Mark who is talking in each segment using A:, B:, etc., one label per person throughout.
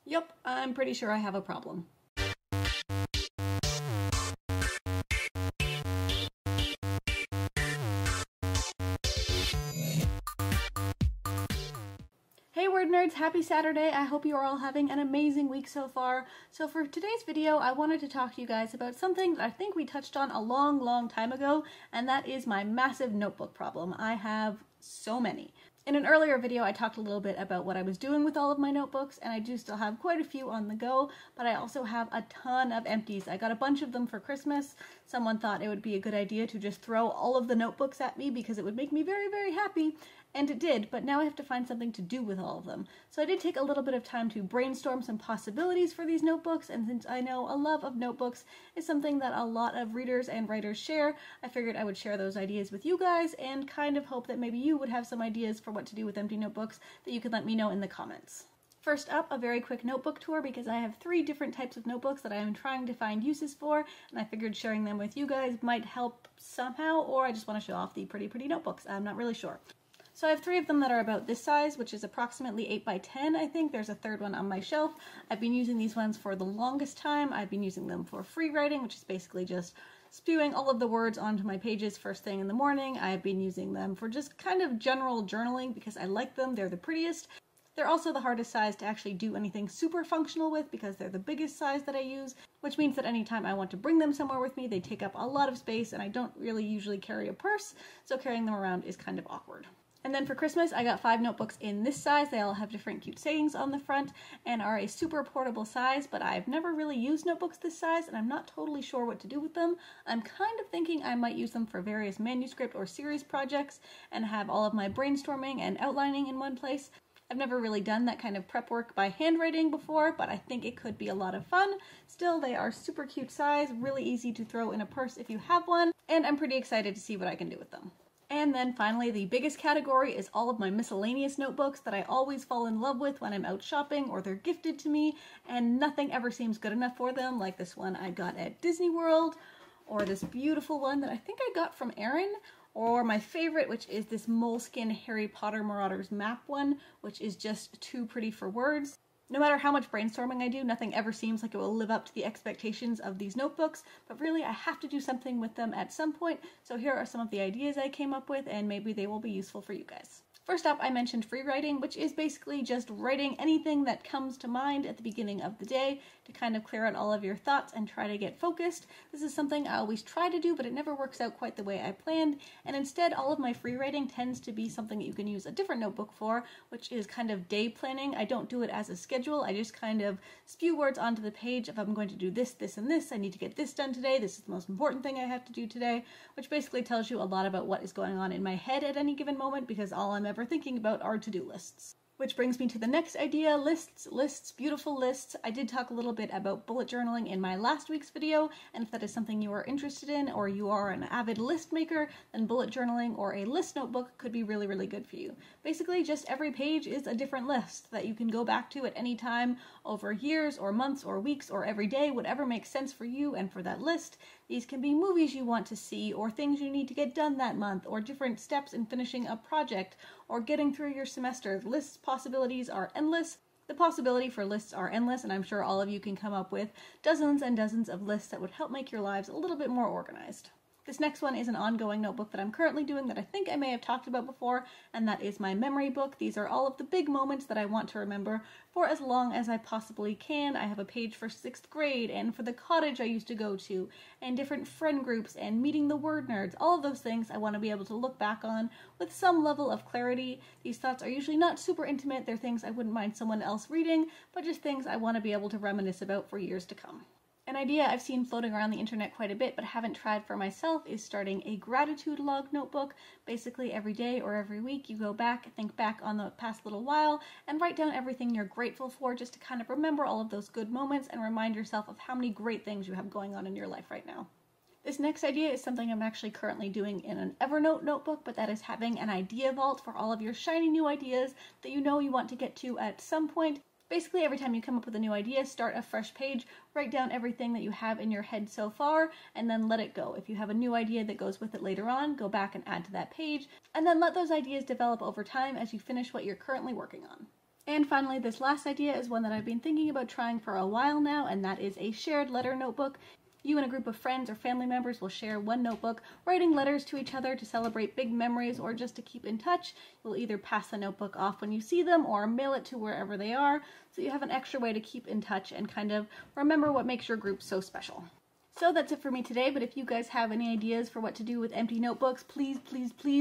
A: Yep, I'm pretty sure I have a problem. Hey WordNerds, happy Saturday. I hope you are all having an amazing week so far. So for today's video, I wanted to talk to you guys about something that I think we touched on a long time ago, and that is my massive notebook problem. I have so many. In an earlier video, I talked a little bit about what I was doing with all of my notebooks, and I do still have quite a few on the go, but I also have a ton of empties. I got a bunch of them for Christmas. Someone thought it would be a good idea to just throw all of the notebooks at me because it would make me very happy, and it did, but now I have to find something to do with all of them. So I did take a little bit of time to brainstorm some possibilities for these notebooks, and since I know a love of notebooks is something that a lot of readers and writers share, I figured I would share those ideas with you guys and kind of hope that maybe you would have some ideas for what to do with empty notebooks that you could let me know in the comments. First up, a very quick notebook tour because I have 3 different types of notebooks that I am trying to find uses for, and I figured sharing them with you guys might help somehow, or I just want to show off the pretty notebooks. I'm not really sure. So I have 3 of them that are about this size, which is approximately 8 by 10, I think. There's a third one on my shelf. I've been using these ones for the longest time. I've been using them for free writing, which is basically just spewing all of the words onto my pages first thing in the morning. I've been using them for just kind of general journaling because I like them. They're the prettiest. They're also the hardest size to actually do anything super functional with because they're the biggest size that I use, which means that anytime I want to bring them somewhere with me, they take up a lot of space and I don't really usually carry a purse, so carrying them around is kind of awkward. And then for Christmas, I got 5 notebooks in this size. They all have different cute sayings on the front and are a super portable size, but I've never really used notebooks this size and I'm not totally sure what to do with them. I'm kind of thinking I might use them for various manuscript or series projects and have all of my brainstorming and outlining in one place. I've never really done that kind of prep work by handwriting before, but I think it could be a lot of fun. Still, they are super cute size, really easy to throw in a purse if you have one, and I'm pretty excited to see what I can do with them. And then finally, the biggest category is all of my miscellaneous notebooks that I always fall in love with when I'm out shopping or they're gifted to me, and nothing ever seems good enough for them, like this one I got at Disney World, or this beautiful one that I think I got from Erin, or my favorite, which is this Moleskine Harry Potter Marauders map one, which is just too pretty for words. No matter how much brainstorming I do, nothing ever seems like it will live up to the expectations of these notebooks, but really I have to do something with them at some point, so here are some of the ideas I came up with, and maybe they will be useful for you guys. First up, I mentioned free writing, which is basically just writing anything that comes to mind at the beginning of the day to kind of clear out all of your thoughts and try to get focused. This is something I always try to do, but it never works out quite the way I planned, and instead all of my free writing tends to be something that you can use a different notebook for, which is kind of day planning. I don't do it as a schedule, I just kind of spew words onto the page. If I'm going to do this, this, and this, I need to get this done today, this is the most important thing I have to do today, which basically tells you a lot about what is going on in my head at any given moment because all I'm ever thinking about are to-do lists. Which brings me to the next idea, lists, beautiful lists. I did talk a little bit about bullet journaling in my last week's video, and if that is something you are interested in or you are an avid list maker, then bullet journaling or a list notebook could be really good for you. Basically, just every page is a different list that you can go back to at any time over years or months or weeks or every day, whatever makes sense for you and for that list. These can be movies you want to see, or things you need to get done that month, or different steps in finishing a project, or getting through your semester. Lists possibilities are endless. The possibility for lists are endless, and I'm sure all of you can come up with dozens and dozens of lists that would help make your lives a little bit more organized. This next one is an ongoing notebook that I'm currently doing that I think I may have talked about before, and that is my memory book. These are all of the big moments that I want to remember for as long as I possibly can. I have a page for 6th grade, and for the cottage I used to go to, and different friend groups, and meeting the WordNerds. All of those things I want to be able to look back on with some level of clarity. These thoughts are usually not super intimate. They're things I wouldn't mind someone else reading, but just things I want to be able to reminisce about for years to come. An idea I've seen floating around the internet quite a bit but haven't tried for myself is starting a gratitude log notebook. Basically every day or every week you go back, think back on the past little while, and write down everything you're grateful for just to kind of remember all of those good moments and remind yourself of how many great things you have going on in your life right now. This next idea is something I'm actually currently doing in an Evernote notebook, but that is having an idea vault for all of your shiny new ideas that you know you want to get to at some point. Basically, every time you come up with a new idea, start a fresh page, write down everything that you have in your head so far, and then let it go. If you have a new idea that goes with it later on, go back and add to that page, and then let those ideas develop over time as you finish what you're currently working on. And finally, this last idea is one that I've been thinking about trying for a while now, and that is a shared letter notebook. You and a group of friends or family members will share one notebook, writing letters to each other to celebrate big memories or just to keep in touch. You'll either pass the notebook off when you see them or mail it to wherever they are, so you have an extra way to keep in touch and kind of remember what makes your group so special. So that's it for me today, but if you guys have any ideas for what to do with empty notebooks, please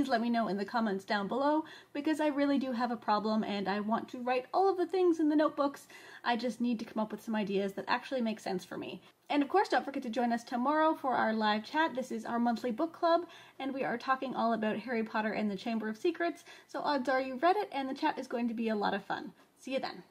A: let me know in the comments down below, because I really do have a problem and I want to write all of the things in the notebooks. I just need to come up with some ideas that actually make sense for me. And of course, don't forget to join us tomorrow for our live chat. This is our monthly book club, and we are talking all about Harry Potter and the Chamber of Secrets, so odds are you read it, and the chat is going to be a lot of fun. See you then.